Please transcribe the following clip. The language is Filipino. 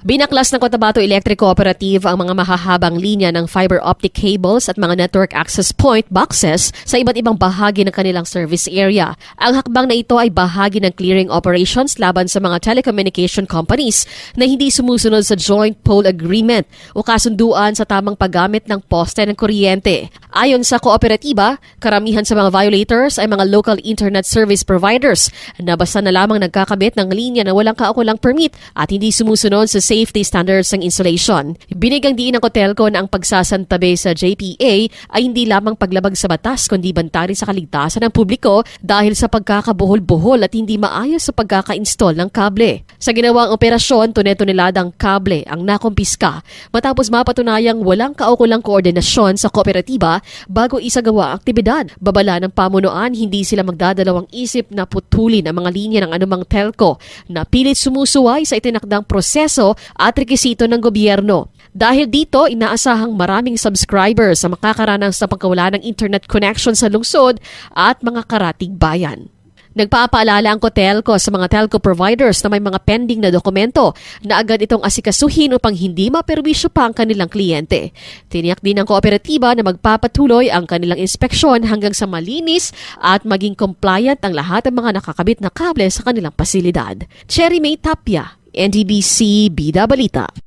Binaklas ng Cotabato Electric Cooperative ang mga mahahabang linya ng fiber optic cables at mga network access point boxes sa iba't ibang bahagi ng kanilang service area. Ang hakbang na ito ay bahagi ng clearing operations laban sa mga telecommunication companies na hindi sumusunod sa Joint Pole Agreement o kasunduan sa tamang paggamit ng poste ng kuryente. Ayon sa kooperatiba, karamihan sa mga violators ay mga local internet service providers na basta na lamang nagkakabit ng linya na walang kaukulang permit at hindi sumusunod sa safety standards ng installation. Binigyang diin ng Cotelco na ang pagsasantabi sa JPA ay hindi lamang paglabag sa batas kundi bantay sa kaligtasan ng publiko dahil sa pagkakabuhol-buhol at hindi maayos sa pagkaka-install ng kable. Sa ginawang operasyon, tune-tuneladang kable ang nakumpiska matapos mapatunayang walang kaukulang koordinasyon sa kooperatiba bago isagawa ang aktibidad. Babala ng pamunuan, hindi sila magdadalawang isip na putulin ang mga linya ng anumang telco na pilit sumusuway sa itinakdang proseso at rekisito ng gobyerno. Dahil dito, inaasahang maraming subscribers sa makakaranas sa pagkawala ng internet connection sa lungsod at mga karatig bayan. Nagpapaalala ang Cotelco sa mga telco providers na may mga pending na dokumento na agad itong asikasuhin upang hindi maperwisyo pa ang kanilang kliyente. Tiniyak din ng kooperatiba na magpapatuloy ang kanilang inspeksyon hanggang sa malinis at maging compliant ang lahat ng mga nakakabit na kable sa kanilang pasilidad. Cherry May Tapia, NDBC Bida Balita.